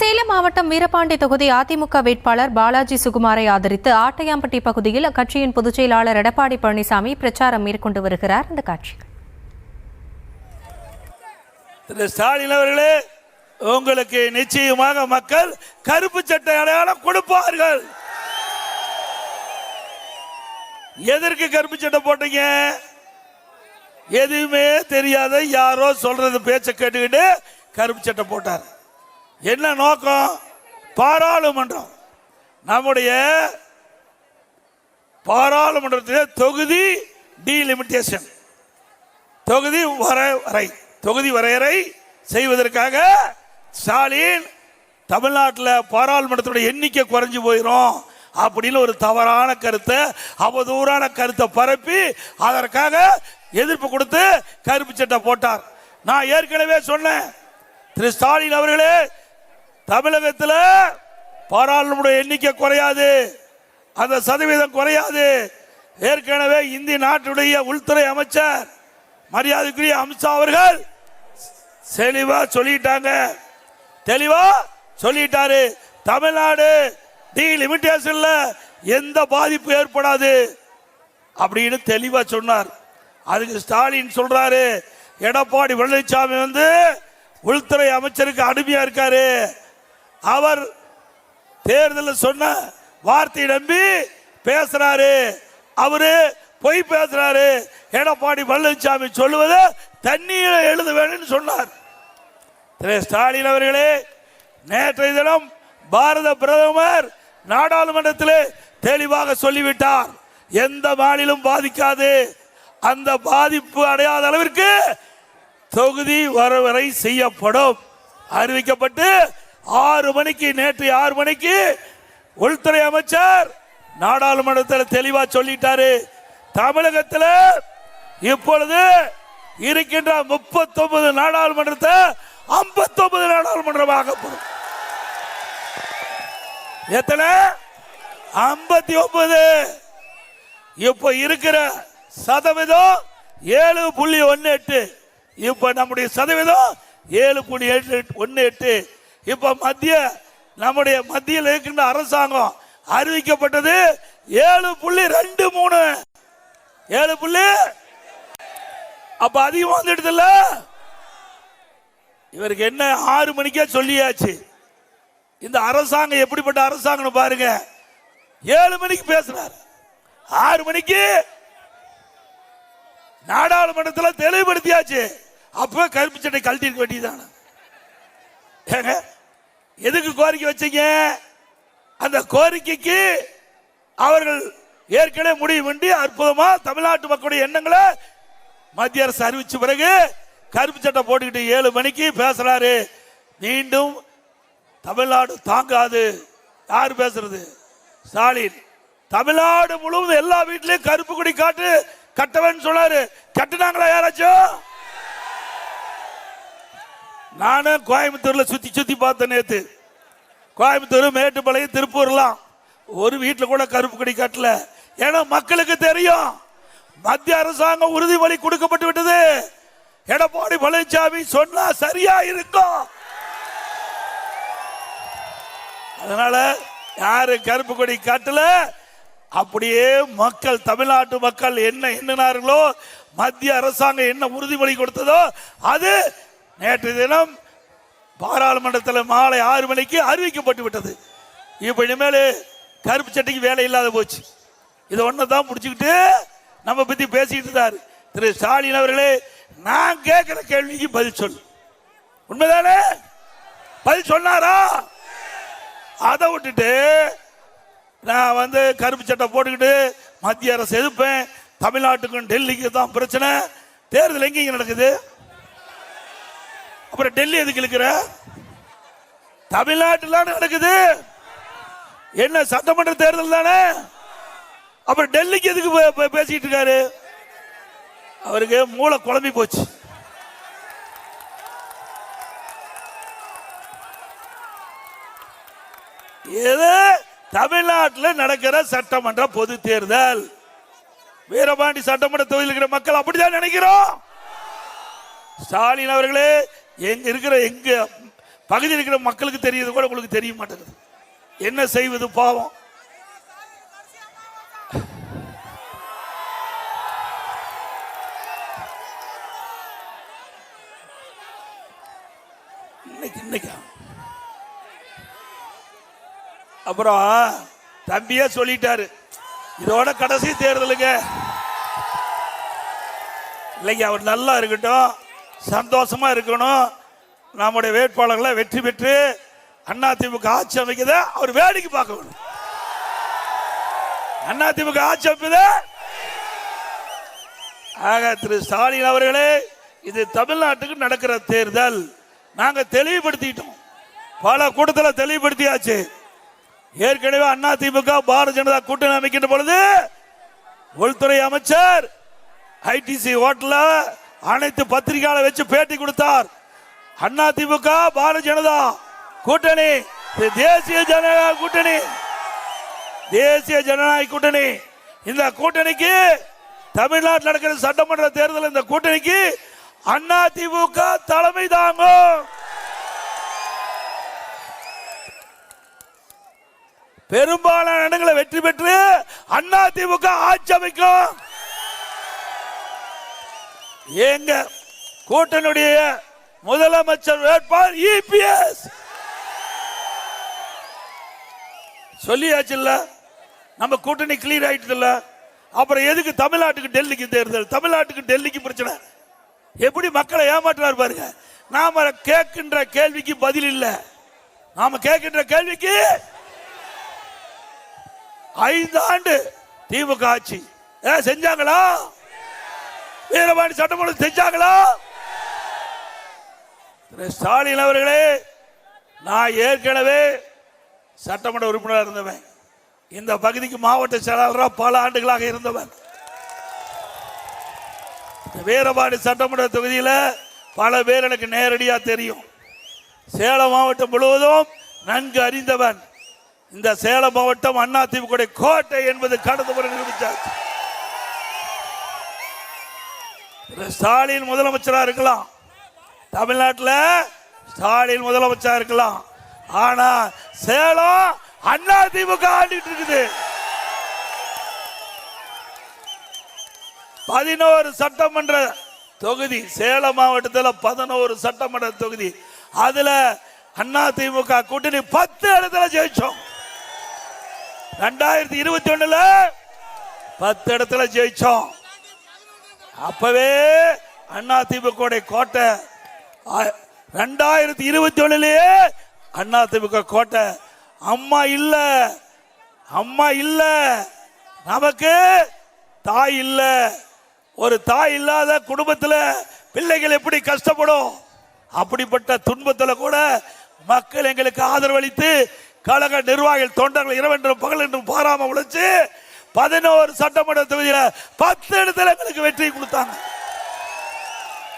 சேலம் மாவட்டம் வீரபாண்டி தொகுதி அதிமுக வேட்பாளர் பாலாஜி சுகுமாரை ஆதரித்து ஆட்டையாம்பட்டி பகுதியில் அக்கட்சியின் பொதுச் செயலாளர் எடப்பாடி பழனிசாமி பிரச்சாரம் மேற்கொண்டு வருகிறார். இந்த காட்சி. திரு ஸ்டாலின் அவர்களே, உங்களுக்கு நிச்சயமாக மக்கள் கருப்பு சட்டை அடையாளம் கொடுப்பார்கள். எதற்கு கருப்பு சட்டை போட்டீங்க? எதுவுமே தெரியாத யாரோ சொல்றது பேச்ச கேட்டுக்கிட்டு கருப்பு சட்டை போட்டார். என்ன நோக்கம்? பாராளுமன்றம், நம்முடைய பாராளுமன்றத்தில் தொகுதி டீலிமிட்டேஷன், தொகுதி வரையறை செய்வதற்காக ஸ்டாலின் தமிழ்நாட்டில் பாராளுமன்றத்துடைய எண்ணிக்கை குறைஞ்சு போயிடும் அப்படின்னு ஒரு தவறான கருத்தை, அவதூறான கருத்தை பரப்பி அதற்காக எதிர்ப்பு கொடுத்து கருப்பு சட்டை போட்டார். நான் ஏற்கனவே சொன்னேன், திரு ஸ்டாலின் அவர்களே, தமிழகத்தில் பாராளுமன்ற எண்ணிக்கை குறையாது, அந்த சதவீதம் குறையாது. ஏற்கனவே இந்திய நாட்டுடைய உள்துறை அமைச்சர் மரியாதைக்குரிய அமித்ஷா அவர்கள் தெளிவா சொல்லிட்டாரு, தமிழ்நாடு டீலிமிட்டேஷன்ல எந்த பாதிப்பு ஏற்படாது அப்படின்னு தெளிவா சொன்னார். அதுக்கு ஸ்டாலின் சொல்றாரு, எடப்பாடி பழனிசாமி உள்துறை அமைச்சருக்கு அடிமையா இருக்காரு, அவர் தேர்தலில் சொன்ன வார்த்தையை நம்பி பேசுறாரு, அவரு பொய் பேசுறாரு, எடப்பாடி பழனிசாமி சொல்லுவது தண்ணீரை எழுத வேண்டும் சொன்னார். திரு ஸ்டாலின் அவர்களே, நேற்றைய தினம் பாரத பிரதமர் நாடாளுமன்றத்தில் தெளிவாக சொல்லிவிட்டார், எந்த மாநிலம் பாதிக்காது, அந்த பாதிப்பு அடையாத அளவிற்கு தொகுதி வரையறை செய்யப்படும் அறிவிக்கப்பட்டு 6 மணிக்கு, நேற்று 6 மணிக்கு உள்துறை அமைச்சர் நாடாளுமன்றத்தில் தெளிவா சொல்லிட்டாரு. தமிழகத்தில் இப்பொழுது இருக்கின்ற 39 நாடாளுமன்றத்தை 59 நாடாளுமன்றமாக எத்தனை? 59. இப்ப இருக்கிற சதவீதம் 7.18. இப்ப நம்முடைய சதவீதம் 7.18. இப்ப நம்முடைய மத்தியில் இருக்கின்ற அரசாங்கம் அறிவிக்கப்பட்டது 7.23. 7. அப்ப அதிகமா வந்துடுதுல்ல. இவருக்கு என்ன 6 மணிக்கே சொல்லியாச்சு. இந்த அரசாங்கம் எப்படிப்பட்ட அரசாங்கம் பாருங்க. 7 மணிக்கு பேசுறாரு, 6 மணிக்கு நாடாளுமன்றத்தில் தெளிவுபடுத்தியாச்சு. அப்ப கருப்பு சட்டை கழட்டி இருக்க வேண்டியதான. எதுக்கு கோரிக்கை வச்சீங்க? அந்த கோரிக்கைக்கு அவர்கள் ஏற்கனவே முடிவு பண்ணி அற்புதமா தமிழ்நாட்டு மக்களுடைய எண்ணங்களை மத்திய அரசு அறிவிச்ச பிறகு கருப்பு சட்டை போட்டுக்கிட்டு 7 மணிக்கு பேசுறாரு. மீண்டும் தமிழ்நாடு தாங்காது. யார் பேசுறது? ஸ்டாலின். தமிழ்நாடு முழுவதும் எல்லா வீட்லயும் கருப்பு கொடி கட்டவன் சொன்னாரு. கட்டுனாங்களா யாராச்சும்? நானும் கோயம்புத்தூர்ல சுத்தி பார்த்தேன் நேத்து. கோயம்புத்தூர், மேட்டுப்பாளையம், திருப்பூர்லாம் ஒரு வீட்டுல கூட கருப்பு கொடி கட்டல. ஏன்னா மக்களுக்கு தெரியும், மத்திய அரசாங்கம் உறுதிமொழி கொடுக்கப்பட்டு விட்டது. எடப்பாடி பழனிசாமி சொன்னா சரியா இருக்கும். அதனால யாரு கருப்பு கொடி காட்டல. அப்படியே மக்கள், தமிழ்நாட்டு மக்கள் என்ன எண்ணினார்களோ, மத்திய அரசாங்கம் என்ன உறுதிமொழி கொடுத்ததோ அது நேற்று தினம் பாராளுமன்றத்தில் மாலை 6 மணிக்கு அறிவிக்கப்பட்டு விட்டது. இப்ப இனிமேல் கருப்பு சட்டைக்கு வேலை இல்லாத போச்சு. இதை ஒன்னதான் முடிச்சுக்கிட்டு நம்ம பத்தி பேசிட்டு இருந்தார் திரு ஸ்டாலின் அவர்களே. நான் கேட்கிற கேள்விக்கு பதில் சொல்லு. உண்மைதானே? பதில் சொன்னாரா? அதை விட்டுட்டு நான் கருப்பு சட்டை போட்டுக்கிட்டு மத்திய அரசு எதிர்ப்பேன், தமிழ்நாட்டுக்கும் டெல்லிக்கு தான் பிரச்சனை. தேர்தல் எங்க நடக்குது? அப்புறம் டெல்லி எதுக்கு இருக்கிற? தமிழ்நாட்டில் நடக்குது. என்ன சட்டமன்ற தேர்தல் தானே? அப்புறம் டெல்லிக்கு எதுக்கு பேசிட்டு இருக்காரு? அவருக்கு மூளை குழம்பி போச்சு. இது தமிழ்நாட்டில் நடக்கிற சட்டமன்ற பொது தேர்தல். வீரபாண்டி சட்டமன்ற தொகுதியில் இருக்கிற மக்கள் அப்படிதான் நினைக்கிறோம். ஸ்டாலின் அவர்களே, எங்க பகுதியில் இருக்கிற மக்களுக்கு தெரியுது கூட உங்களுக்கு தெரிய மாட்டேங்குது. என்ன செய்வது பாவம். இன்னைக்கு அப்புறம் தம்பியே சொல்லிட்டாரு, இதோட கடைசி தேர்தலுங்க. இல்லைங்க, அவர் நல்லா இருக்கட்டும், சந்தோஷமா இருக்கணும். நம்முடைய வேட்பாளர்களை வெற்றி பெற்று அதிமுக ஆட்சி அமைக்கத அவர் வேடிக்கை பார்க்க வேணும். அதிமுக ஆட்சி அமைப்பத ஆக திரு ஸ்டாலின் அவர்களே, இது தமிழ்நாட்டுக்கு நடக்கிற தேர்தல். நாங்க தெளிவுபடுத்திட்டோம், பல கூட்டத்தில் தெளிவுபடுத்தியாச்சு. ஏற்கனவே அதிமுக பாரதிய ஜனதா கூட்டணி அமைக்கின்ற பொழுது உள்துறை அமைச்சர் ஐடிசி ஹோட்டல்ல அனைத்து பத்திரிகையாளர் வச்சு பேட்டி கொடுத்தார். அதிமுக பாரதிய ஜனதா கூட்டணி தேசிய ஜனநாயக கூட்டணி, தேசிய ஜனநாயக கூட்டணி. இந்த கூட்டணிக்கு தமிழ்நாட்டில் நடக்கிற சட்டமன்ற தேர்தல், இந்த கூட்டணிக்கு அதிமுக தலைமை தாங்கும். பெரும்பாலான இடங்களை வெற்றி பெற்று அதிமுக ஆட்சி அமைக்கும். எங்க கூட்டணியுடைய முதலமைச்சர் வேட்பாளர் இபிஎஸ் சொல்லியாச்சு இல்ல, நம்ம கூட்டணி கிளியர் ஆயிட்டு இல்ல. அப்புறம் எதுக்கு தமிழ்நாட்டுக்கு டெல்லிக்கு தேர்தல்? தமிழ்நாட்டுக்கு டெல்லிக்கு பிரச்சனை. எப்படி மக்களை ஏமாற்றுவார் பாருங்க. நாம கேட்கின்ற கேள்விக்கு பதில் இல்ல. நாம கேட்கின்ற கேள்விக்கு 5 ஆண்டு திமுக ஆட்சி செஞ்சாங்களா? வீரபாண்டி சட்டமன்றம் செஞ்சாங்களா? ஸ்டாலின் அவர்களே, நான் ஏற்கனவே சட்டமன்ற உறுப்பினராக இருந்தவன், இந்த பகுதிக்கு மாவட்ட செயலாளராக பல ஆண்டுகளாக இருந்தவன். வீரபாண்டி சட்டமன்ற தொகுதியில் பல பேர் எனக்கு நேரடியாக தெரியும். சேலம் மாவட்டம் முழுவதும் நன்கு அறிந்தவன். இந்த சேலம் மாவட்டம் அதிமுக கோட்டை என்பது கடந்த முறை நிரூபித்தார். ஸ்டாலின் முதலமைச்சராக இருக்கலாம், தமிழ்நாட்டில் ஸ்டாலின் முதலமைச்சராக இருக்கலாம், ஆனா சேலம் அதிமுக ஆண்டிட்டு இருக்குது. 11 சட்டமன்ற தொகுதி, சேலம் மாவட்டத்தில் 11 சட்டமன்ற தொகுதி, அதுல அதிமுக கூட்டணி 10 இடத்துல ஜெயிச்சோம். 2021 10 இடத்துல ஜெயிச்சோம். அப்பவே அதிமுக கோட்டை. 2021 அதிமுக கோட்டை. அம்மா இல்ல, அம்மா இல்ல, நமக்கு தாய் இல்ல. ஒரு தாய் இல்லாத குடும்பத்தில் பிள்ளைகள் எப்படி கஷ்டப்படும், அப்படிப்பட்ட துன்பத்தில் கூட மக்கள் எங்களுக்கு ஆதரவளித்து கழக நிர்வாகிகள் தொண்டர்கள் இரவென்றும் பகல் என்றும் பாராம உழைச்சு 11 சட்டமன்ற தொகுதியில் 10 இடத்துல எங்களுக்கு வெற்றி கொடுத்தாங்க.